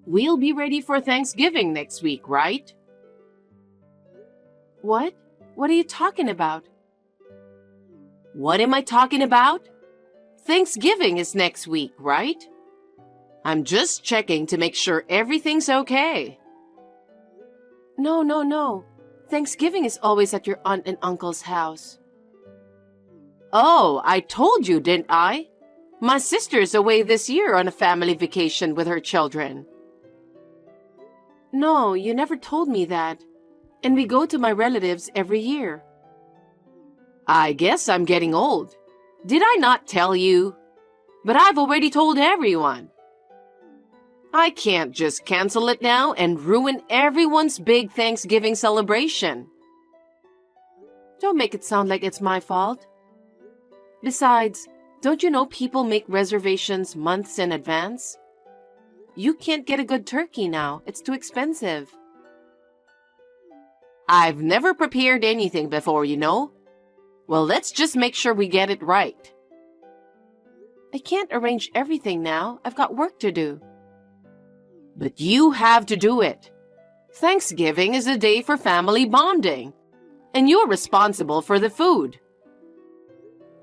We'll be ready for Thanksgiving next week, right? What? What are you talking about? What am I talking about? Thanksgiving is next week, right? I'm just checking to make sure everything's okay. No. Thanksgiving is always at your aunt and uncle's house. Oh, I told you, didn't I? My sister's away this year on a family vacation with her children. No, you never told me that. And we go to my relatives every year. I guess I'm getting old. Did I not tell you? But I've already told everyone. I can't just cancel it now and ruin everyone's big Thanksgiving celebration. Don't make it sound like it's my fault. Besides, don't you know people make reservations months in advance? You can't get a good turkey now. It's too expensive. I've never prepared anything before, you know. Well, let's just make sure we get it right. I can't arrange everything now. I've got work to do. But you have to do it. Thanksgiving is a day for family bonding, and you're responsible for the food.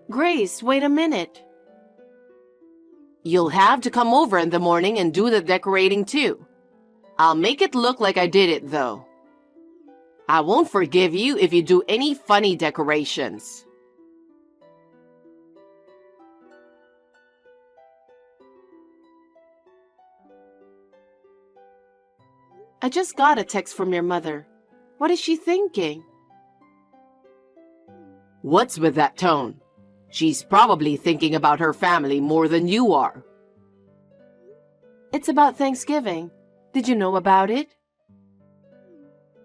Grace, wait a minute. You'll have to come over in the morning and do the decorating too. I'll make it look like I did it, though. I won't forgive you if you do any funny decorations. I just got a text from your mother. What is she thinking? What's with that tone? She's probably thinking about her family more than you are. It's about Thanksgiving. Did you know about it?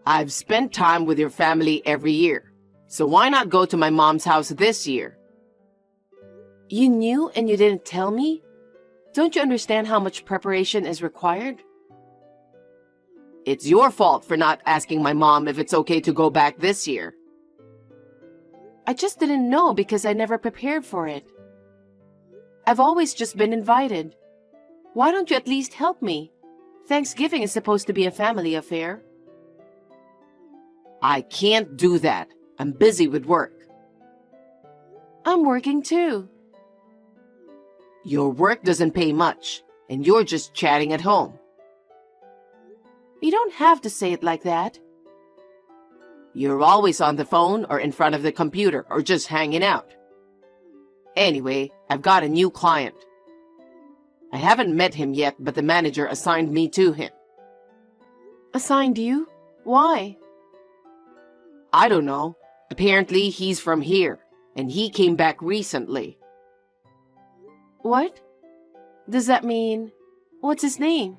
I've spent time with your family every year, so why not go to my mom's house this year? You knew and you didn't tell me? Don't you understand how much preparation is required? It's your fault for not asking my mom if it's okay to go back this year. I just didn't know because I never prepared for it. I've always just been invited. Why don't you at least help me? Thanksgiving is supposed to be a family affair. I can't do that. I'm busy with work. I'm working too. Your work doesn't pay much, and you're just chatting at home. You don't have to say it like that. You're always on the phone or in front of the computer or just hanging out. Anyway, I've got a new client. I haven't met him yet, but the manager assigned me to him. Assigned you? Why? I don't know. Apparently, he's from here, and he came back recently. What? Does that mean... What's his name?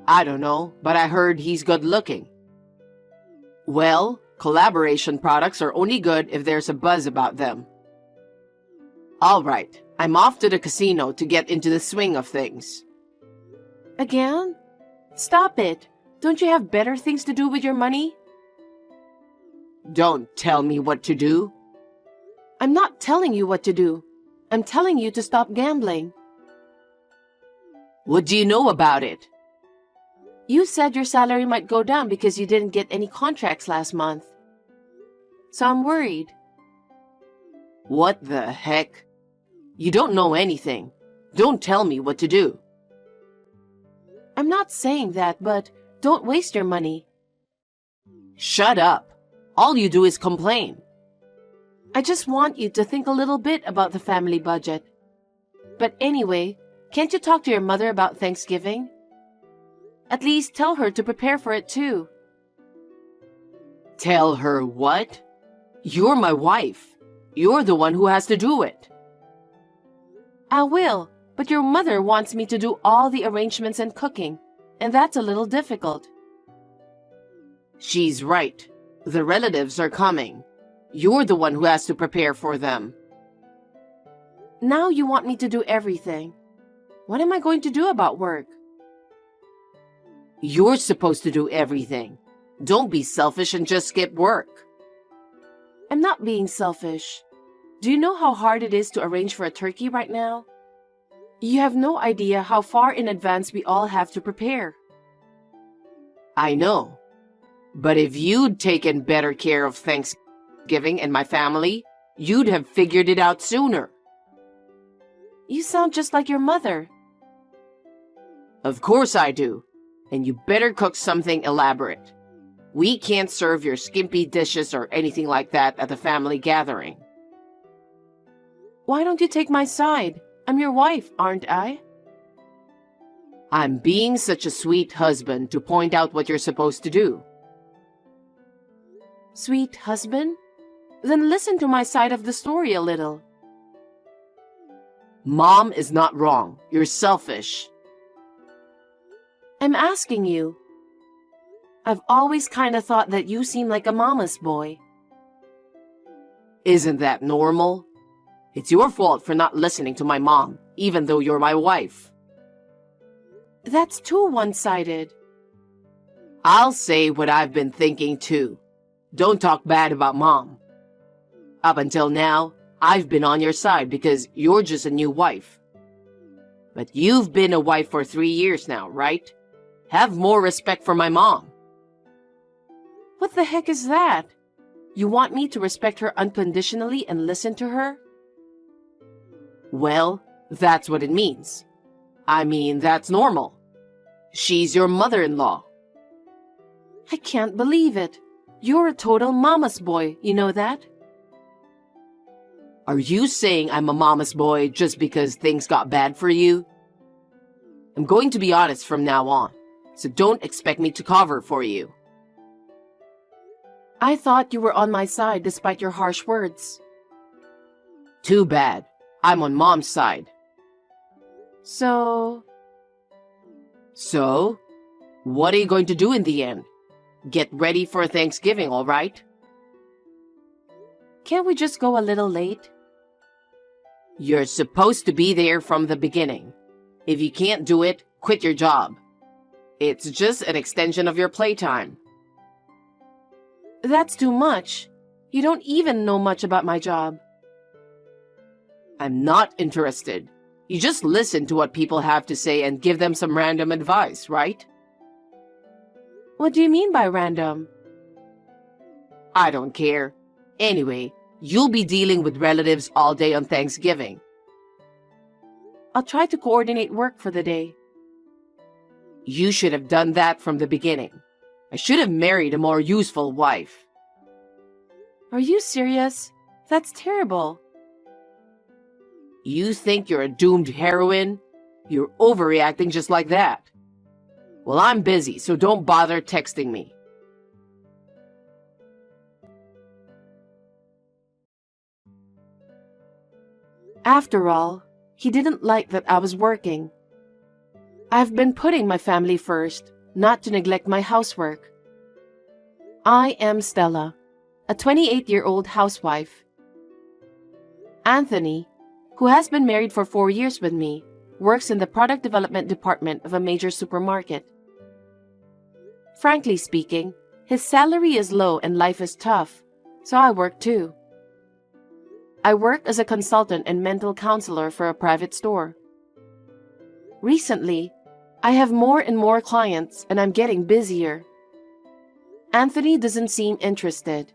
I don't know, but I heard he's good looking. Well, collaboration products are only good if there's a buzz about them. All right, I'm off to the casino to get into the swing of things. Again? Stop it. Don't you have better things to do with your money? Don't tell me what to do. I'm not telling you what to do. I'm telling you to stop gambling. What do you know about it? You said your salary might go down because you didn't get any contracts last month. So I'm worried. What the heck? You don't know anything. Don't tell me what to do. I'm not saying that, but don't waste your money. Shut up. All you do is complain. I just want you to think a little bit about the family budget. But anyway, can't you talk to your mother about Thanksgiving? At least tell her to prepare for it too. Tell her what? You're my wife. You're the one who has to do it. I will, but your mother wants me to do all the arrangements and cooking, and that's a little difficult. She's right. The relatives are coming. You're the one who has to prepare for them. Now you want me to do everything. What am I going to do about work? You're supposed to do everything. Don't be selfish and just skip work. I'm not being selfish. Do you know how hard it is to arrange for a turkey right now? You have no idea how far in advance we all have to prepare. I know. But if you'd taken better care of Thanksgiving and my family, you'd have figured it out sooner. You sound just like your mother. Of course I do. And you better cook something elaborate. We can't serve your skimpy dishes or anything like that at the family gathering. Why don't you take my side? I'm your wife, aren't I? I'm being such a sweet husband to point out what you're supposed to do. Sweet husband? Then listen to my side of the story a little. Mom is not wrong. You're selfish. I'm asking you. I've always kind of thought that you seem like a mama's boy. Isn't that normal? It's your fault for not listening to my mom, even though you're my wife. That's too one-sided. I'll say what I've been thinking too. Don't talk bad about Mom. Up until now, I've been on your side because you're just a new wife. But you've been a wife for 3 years now, right? Have more respect for my mom. What the heck is that? You want me to respect her unconditionally and listen to her? Well, that's what it means. I mean, that's normal. She's your mother-in-law. I can't believe it. You're a total mama's boy, you know that? Are you saying I'm a mama's boy just because things got bad for you? I'm going to be honest from now on, so don't expect me to cover for you. I thought you were on my side despite your harsh words. Too bad. I'm on Mom's side. So, what are you going to do in the end? Get ready for Thanksgiving, all right? Can't we just go a little late? You're supposed to be there from the beginning. If you can't do it, quit your job. It's just an extension of your playtime. That's too much. You don't even know much about my job. I'm not interested. You just listen to what people have to say and give them some random advice, right? What do you mean by random? I don't care. Anyway, you'll be dealing with relatives all day on Thanksgiving. I'll try to coordinate work for the day. You should have done that from the beginning. I should have married a more useful wife. Are you serious? That's terrible. You think you're a doomed heroine? You're overreacting just like that. Well, I'm busy, so don't bother texting me. After all, he didn't like that I was working. I've been putting my family first, not to neglect my housework. I am Stella, a 28-year-old housewife. Anthony, who has been married for 4 years with me, works in the product development department of a major supermarket. Frankly speaking, his salary is low and life is tough, so I work too. I work as a consultant and mental counselor for a private store. Recently, I have more and more clients and I'm getting busier. Anthony doesn't seem interested.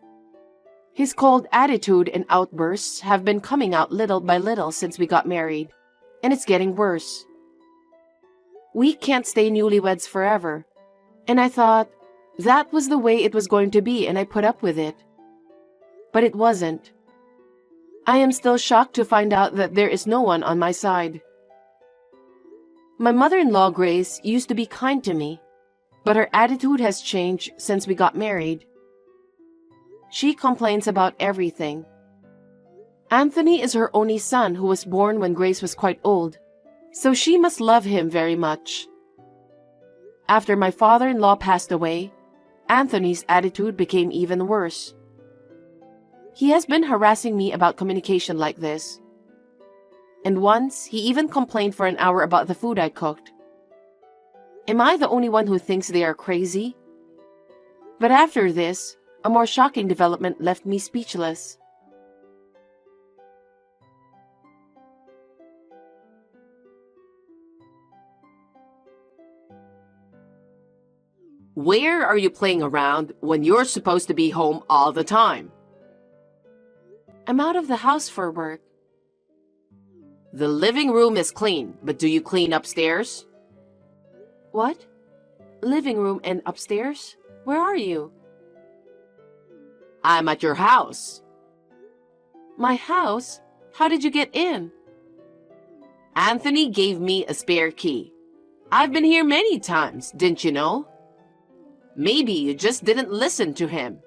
His cold attitude and outbursts have been coming out little by little since we got married, and it's getting worse. We can't stay newlyweds forever, and I thought that was the way it was going to be and I put up with it. But it wasn't. I am still shocked to find out that there is no one on my side. My mother-in-law, Grace, used to be kind to me, but her attitude has changed since we got married. She complains about everything. Anthony is her only son who was born when Grace was quite old, so she must love him very much. After my father-in-law passed away, Anthony's attitude became even worse. He has been harassing me about communication like this. And once, he even complained for an hour about the food I cooked. Am I the only one who thinks they are crazy? But after this, a more shocking development left me speechless. Where are you playing around when you're supposed to be home all the time? I'm out of the house for work. The living room is clean, but do you clean upstairs? What? Living room and upstairs? Where are you? I'm at your house. My house? How did you get in? Anthony gave me a spare key. I've been here many times, didn't you know? Maybe you just didn't listen to him.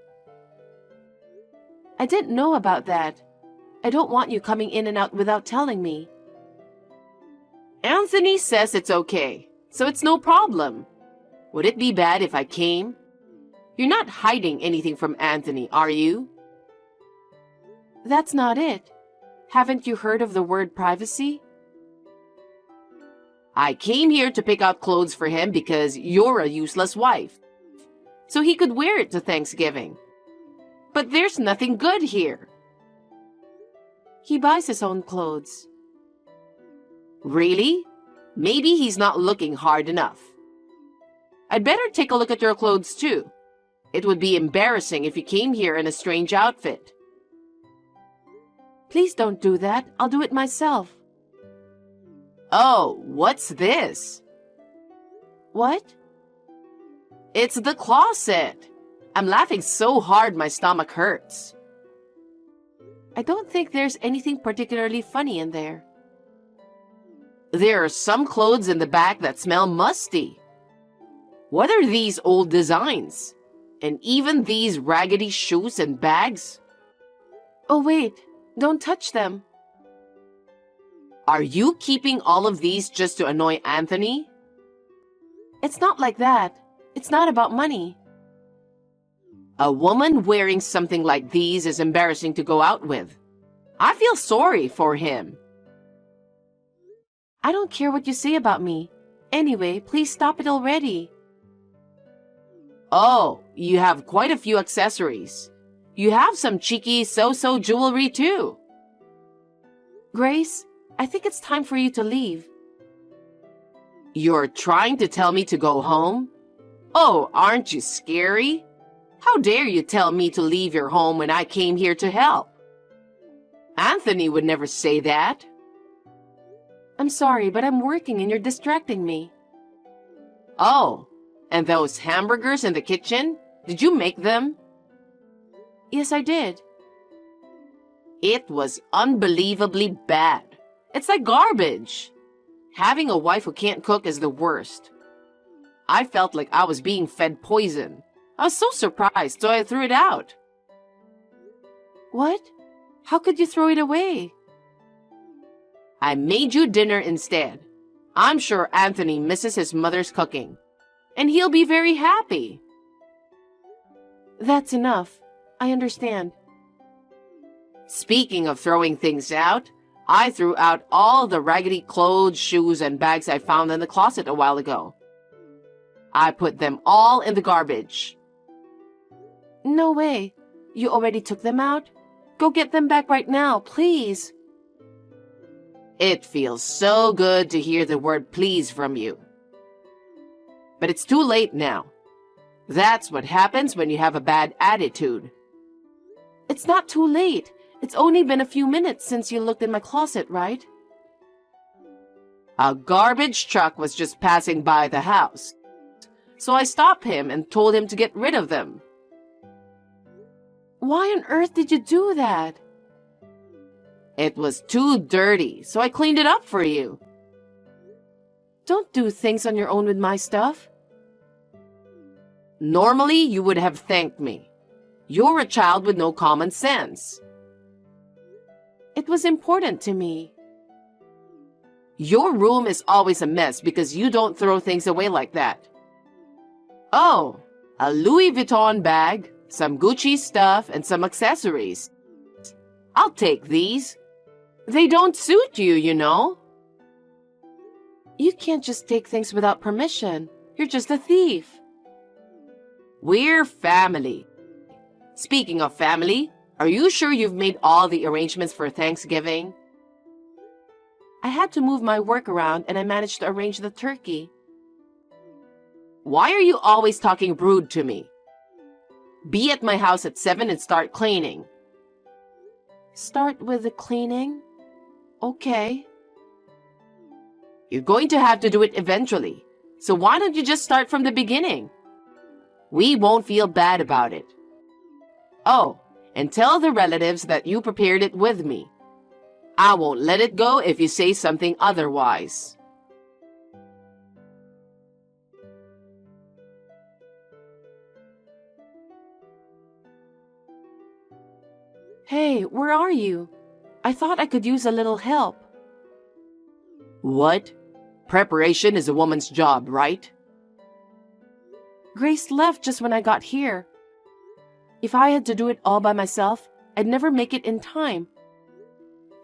I didn't know about that. I don't want you coming in and out without telling me. Anthony says it's okay, so it's no problem. Would it be bad if I came? You're not hiding anything from Anthony, are you? That's not it. Haven't you heard of the word privacy? I came here to pick out clothes for him because you're a useless wife, so he could wear it to Thanksgiving. But there's nothing good here. He buys his own clothes. Really? Maybe he's not looking hard enough. I'd better take a look at your clothes too. It would be embarrassing if you came here in a strange outfit. Please don't do that. I'll do it myself. Oh, what's this? What? It's the closet. I'm laughing so hard my stomach hurts. I don't think there's anything particularly funny in there. There are some clothes in the back that smell musty. What are these old designs? And even these raggedy shoes and bags? Oh wait, don't touch them. Are you keeping all of these just to annoy Anthony? It's not like that. It's not about money. A woman wearing something like these is embarrassing to go out with. I feel sorry for him. I don't care what you say about me. Anyway, please stop it already. Oh, you have quite a few accessories. You have some cheeky so-so jewelry too. Grace, I think it's time for you to leave. You're trying to tell me to go home? Oh, aren't you scary? How dare you tell me to leave your home when I came here to help? Anthony would never say that. I'm sorry, but I'm working and you're distracting me. Oh, and those hamburgers in the kitchen? Did you make them? Yes, I did. It was unbelievably bad. It's like garbage. Having a wife who can't cook is the worst. I felt like I was being fed poison. I was so surprised, so I threw it out. What? How could you throw it away? I made you dinner instead. I'm sure Anthony misses his mother's cooking, and he'll be very happy. That's enough. I understand. Speaking of throwing things out, I threw out all the raggedy clothes, shoes, and bags I found in the closet a while ago. I put them all in the garbage. No way. You already took them out? Go get them back right now, please. It feels so good to hear the word please from you. But it's too late now. That's what happens when you have a bad attitude. It's not too late. It's only been a few minutes since you looked in my closet, right? A garbage truck was just passing by the house, so I stopped him and told him to get rid of them. Why on earth did you do that? It was too dirty, so I cleaned it up for you. Don't do things on your own with my stuff. Normally, you would have thanked me. You're a child with no common sense. It was important to me. Your room is always a mess because you don't throw things away like that. Oh, a Louis Vuitton bag, some Gucci stuff, and some accessories. I'll take these. They don't suit you, you know. You can't just take things without permission. You're just a thief. We're family. Speaking of family, are you sure you've made all the arrangements for Thanksgiving? I had to move my work around and I managed to arrange the turkey. Why are you always talking rude to me? Be at my house at 7 and start cleaning. Start with the cleaning? Okay. You're going to have to do it eventually. So why don't you just start from the beginning? We won't feel bad about it. Oh, and tell the relatives that you prepared it with me. I won't let it go if you say something otherwise. Hey, where are you? I thought I could use a little help. What? Preparation is a woman's job, right? Grace left just when I got here. If I had to do it all by myself, I'd never make it in time.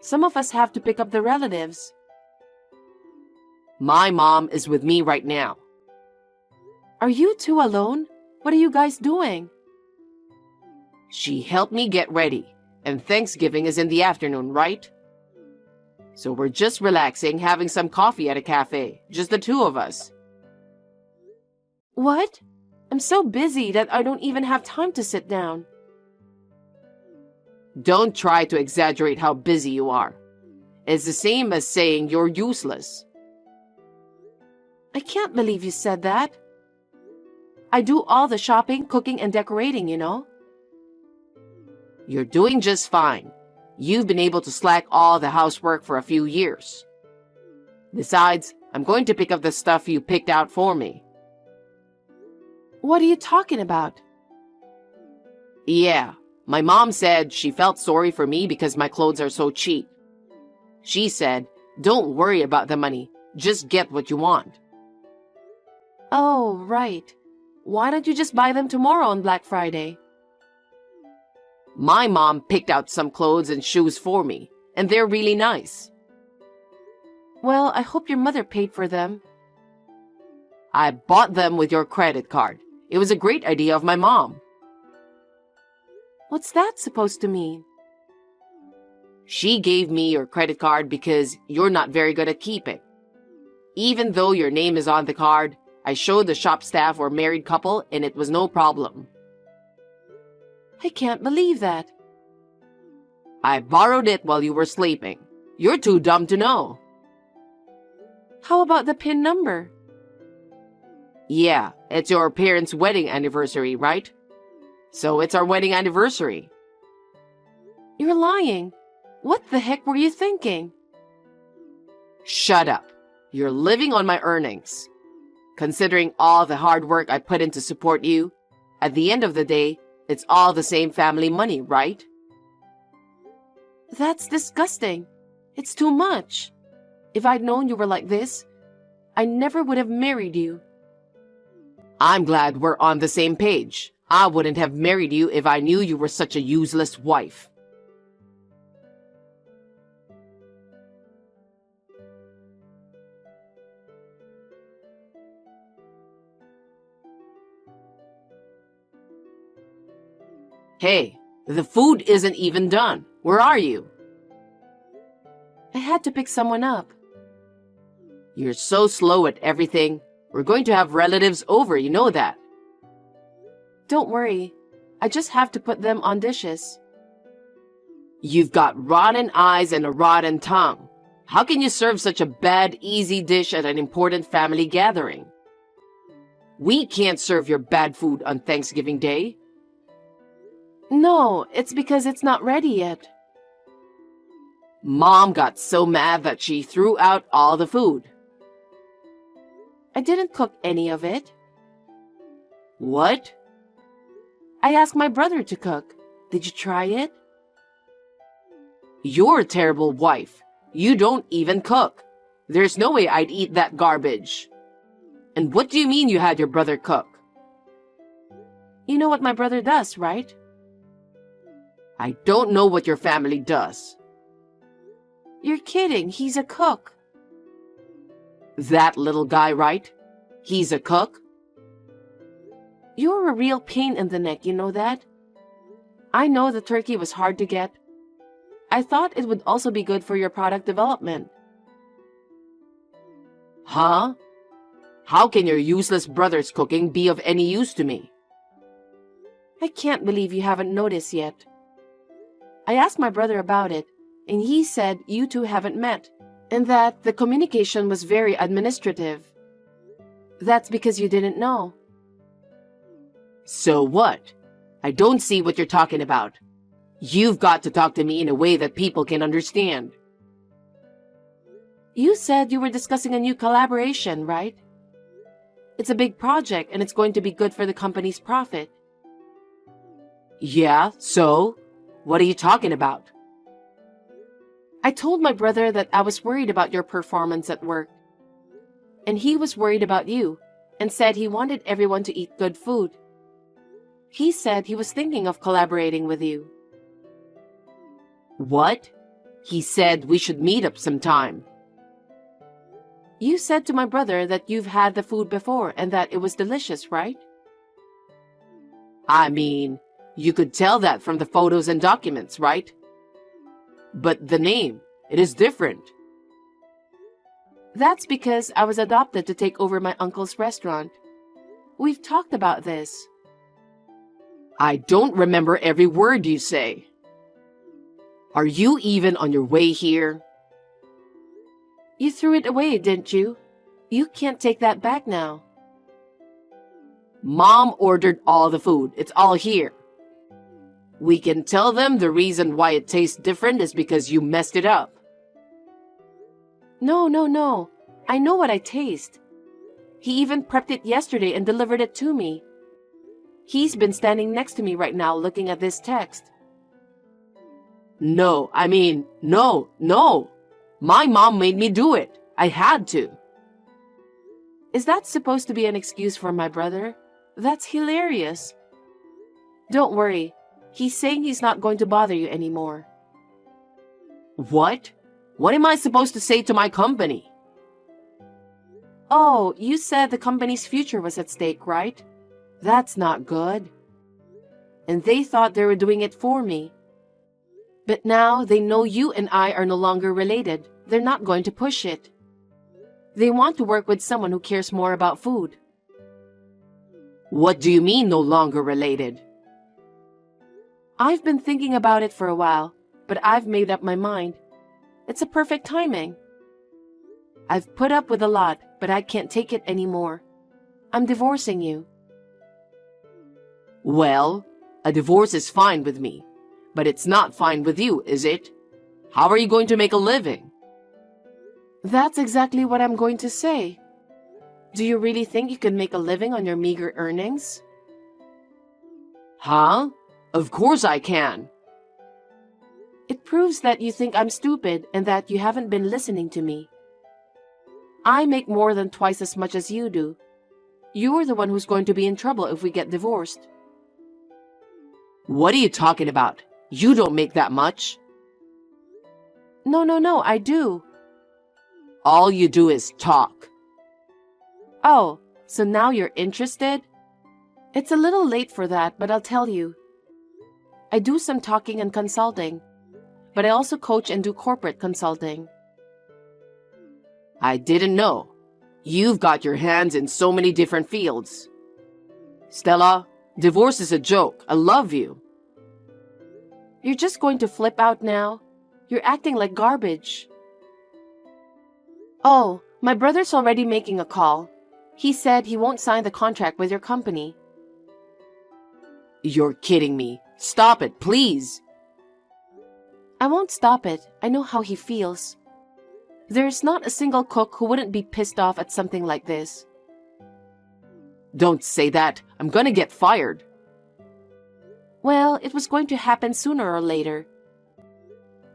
Some of us have to pick up the relatives. My mom is with me right now. Are you two alone? What are you guys doing? She helped me get ready, and Thanksgiving is in the afternoon, right? So we're just relaxing, having some coffee at a cafe, just the two of us. What? I'm so busy that I don't even have time to sit down. Don't try to exaggerate how busy you are. It's the same as saying you're useless. I can't believe you said that. I do all the shopping, cooking, and decorating, you know. You're doing just fine. You've been able to slack all the housework for a few years. Besides, I'm going to pick up the stuff you picked out for me. What are you talking about? Yeah, my mom said she felt sorry for me because my clothes are so cheap. She said, don't worry about the money, just get what you want. Oh, right. Why don't you just buy them tomorrow on Black Friday? My mom picked out some clothes and shoes for me, and they're really nice. Well, I hope your mother paid for them. I bought them with your credit card. It was a great idea of my mom. What's that supposed to mean? She gave me your credit card because you're not very good at keeping. Even though your name is on the card, I showed the shop staff we're a married couple and it was no problem. I can't believe that. I borrowed it while you were sleeping. You're too dumb to know. How about the PIN number? Yeah, it's your parents' wedding anniversary, right? So it's our wedding anniversary. You're lying. What the heck were you thinking? Shut up. You're living on my earnings. Considering all the hard work I put in to support you, at the end of the day, it's all the same family money, right? That's disgusting. It's too much. If I'd known you were like this, I never would have married you. I'm glad we're on the same page. I wouldn't have married you if I knew you were such a useless wife. Hey, the food isn't even done. Where are you? I had to pick someone up. You're so slow at everything. We're going to have relatives over, you know that. Don't worry. I just have to put them on dishes. You've got rotten eyes and a rotten tongue. How can you serve such a bad, easy dish at an important family gathering? We can't serve your bad food on Thanksgiving Day. No, it's because it's not ready yet. Mom got so mad that she threw out all the food. I didn't cook any of it. What? I asked my brother to cook. Did you try it? You're a terrible wife. You don't even cook. There's no way I'd eat that garbage. And what do you mean you had your brother cook? You know what my brother does, right? I don't know what your family does. You're kidding. He's a cook. That little guy, right? He's a cook? You're a real pain in the neck, you know that? I know the turkey was hard to get. I thought it would also be good for your product development. Huh? How can your useless brother's cooking be of any use to me? I can't believe you haven't noticed yet. I asked my brother about it, and he said you two haven't met, and that the communication was very administrative. That's because you didn't know. So what? I don't see what you're talking about. You've got to talk to me in a way that people can understand. You said you were discussing a new collaboration, right? It's a big project and it's going to be good for the company's profit. Yeah, so? What are you talking about? I told my brother that I was worried about your performance at work. And he was worried about you and said he wanted everyone to eat good food. He said he was thinking of collaborating with you. What? He said we should meet up sometime. You said to my brother that you've had the food before and that it was delicious, right? I mean, you could tell that from the photos and documents, right? But the name, it is different. That's because I was adopted to take over my uncle's restaurant. We've talked about this. I don't remember every word you say. Are you even on your way here? You threw it away, didn't you? You can't take that back now. Mom ordered all the food. It's all here. We can tell them the reason why it tastes different is because you messed it up. No. I know what I taste. He even prepped it yesterday and delivered it to me. He's been standing next to me right now looking at this text. No. My mom made me do it. I had to. Is that supposed to be an excuse for my brother? That's hilarious. Don't worry. He's saying he's not going to bother you anymore. What? What am I supposed to say to my company? Oh, you said the company's future was at stake, right? That's not good. And they thought they were doing it for me. But now they know you and I are no longer related. They're not going to push it. They want to work with someone who cares more about food. What do you mean no longer related? I've been thinking about it for a while, but I've made up my mind. It's a perfect timing. I've put up with a lot, but I can't take it anymore. I'm divorcing you. Well, a divorce is fine with me, but it's not fine with you, is it? How are you going to make a living? That's exactly what I'm going to say. Do you really think you can make a living on your meager earnings? Huh? Of course I can. It proves that you think I'm stupid and that you haven't been listening to me. I make more than twice as much as you do. You're the one who's going to be in trouble if we get divorced. What are you talking about? You don't make that much. No, I do. All you do is talk. Oh, so now you're interested? It's a little late for that, but I'll tell you. I do some talking and consulting, but I also coach and do corporate consulting. I didn't know. You've got your hands in so many different fields. Stella, divorce is a joke. I love you. You're just going to flip out now? You're acting like garbage. Oh, my brother's already making a call. He said he won't sign the contract with your company. You're kidding me. Stop it, please. I won't stop it. I know how he feels. There's not a single cook who wouldn't be pissed off at something like this. Don't say that. I'm gonna get fired. Well, it was going to happen sooner or later.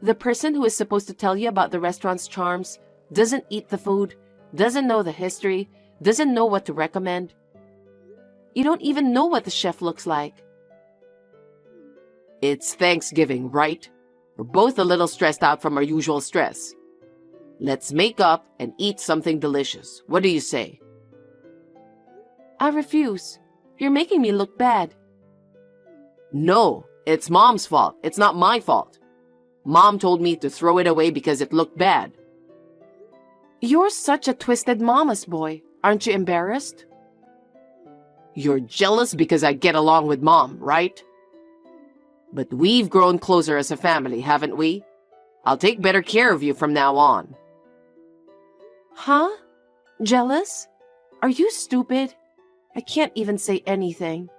The person who is supposed to tell you about the restaurant's charms doesn't eat the food, doesn't know the history, doesn't know what to recommend. You don't even know what the chef looks like. It's Thanksgiving, right? We're both a little stressed out from our usual stress. Let's make up and eat something delicious. What do you say? I refuse. You're making me look bad. No, it's Mom's fault. It's not my fault. Mom told me to throw it away because it looked bad. You're such a twisted mama's boy. Aren't you embarrassed? You're jealous because I get along with Mom, right? But we've grown closer as a family, haven't we? I'll take better care of you from now on. Huh? Jealous? Are you stupid? I can't even say anything.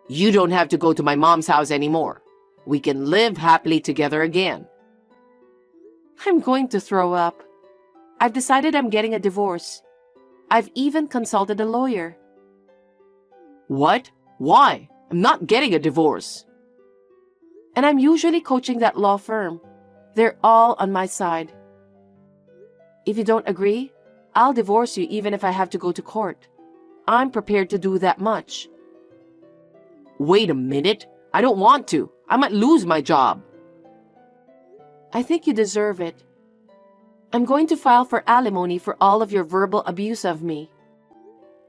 You don't have to go to my mom's house anymore. We can live happily together again. I'm going to throw up. I've decided I'm getting a divorce. I've even consulted a lawyer. What? Why? I'm not getting a divorce. And I'm usually coaching that law firm. They're all on my side. If you don't agree, I'll divorce you even if I have to go to court. I'm prepared to do that much. Wait a minute. I don't want to. I might lose my job. I think you deserve it. I'm going to file for alimony for all of your verbal abuse of me.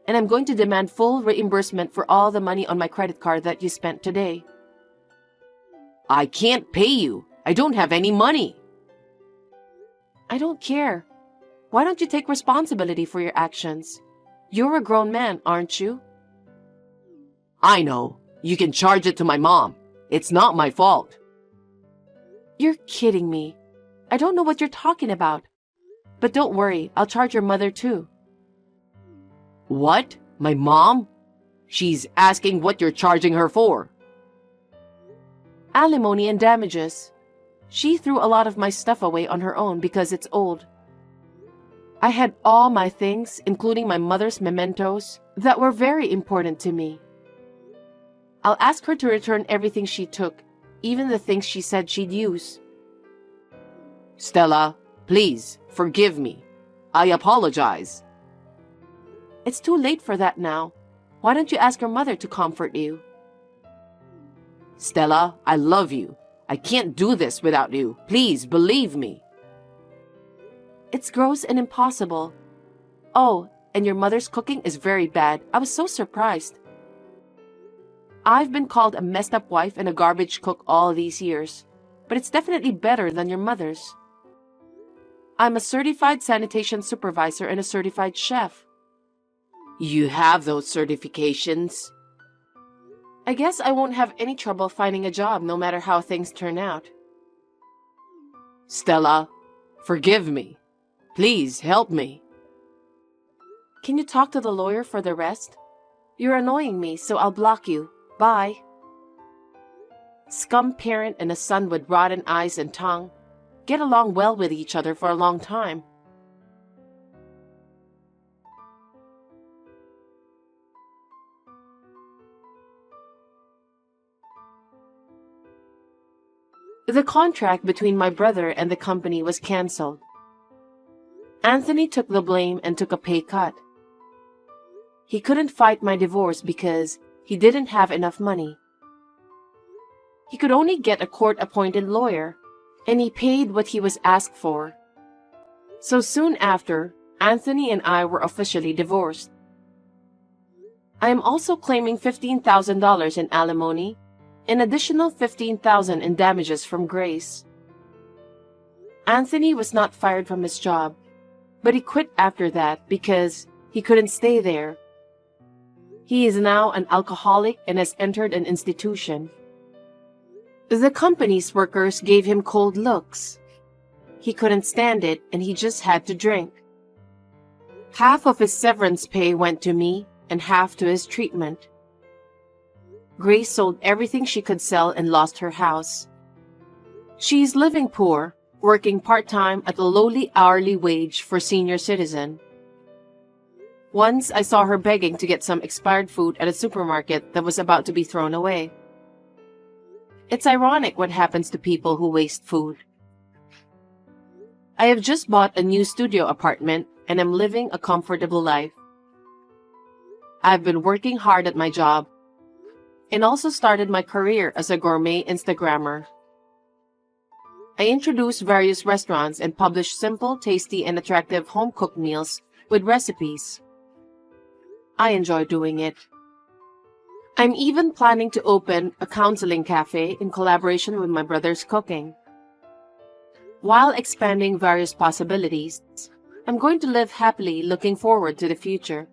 And I'm going to demand full reimbursement for all the money on my credit card that you spent today. I can't pay you. I don't have any money. I don't care. Why don't you take responsibility for your actions? You're a grown man, aren't you? I know. You can charge it to my mom. It's not my fault. You're kidding me. I don't know what you're talking about. But don't worry, I'll charge your mother too. What? My mom? She's asking what you're charging her for. Alimony and damages. She threw a lot of my stuff away on her own because it's old. I had all my things, including my mother's mementos, that were very important to me. I'll ask her to return everything she took, even the things she said she'd use. Stella, please, forgive me. I apologize. It's too late for that now. Why don't you ask your mother to comfort you? Stella, I love you. I can't do this without you. Please, believe me. It's gross and impossible. Oh, and your mother's cooking is very bad. I was so surprised. I've been called a messed up wife and a garbage cook all these years, but it's definitely better than your mother's. I'm a certified sanitation supervisor and a certified chef. You have those certifications? I guess I won't have any trouble finding a job no matter how things turn out. Stella, forgive me. Please help me. Can you talk to the lawyer for the rest? You're annoying me, so I'll block you. Bye. Scum parent and a son with rotten eyes and tongue get along well with each other for a long time. The contract between my brother and the company was canceled. Anthony took the blame and took a pay cut. He couldn't fight my divorce because he didn't have enough money. He could only get a court-appointed lawyer, and he paid what he was asked for. So soon after, Anthony and I were officially divorced. I am also claiming $15,000 in alimony, an additional $15,000 in damages from Grace. Anthony was not fired from his job, but he quit after that because he couldn't stay there. He is now an alcoholic and has entered an institution. The company's workers gave him cold looks. He couldn't stand it and he just had to drink. Half of his severance pay went to me and half to his treatment. Grace sold everything she could sell and lost her house. She's living poor, working part-time at a lowly hourly wage for senior citizen. Once I saw her begging to get some expired food at a supermarket that was about to be thrown away. It's ironic what happens to people who waste food. I have just bought a new studio apartment and am living a comfortable life. I've been working hard at my job and also started my career as a gourmet Instagrammer. I introduce various restaurants and publish simple, tasty, and attractive home-cooked meals with recipes. I enjoy doing it. I'm even planning to open a counseling cafe in collaboration with my brother's cooking. While expanding various possibilities, I'm going to live happily looking forward to the future.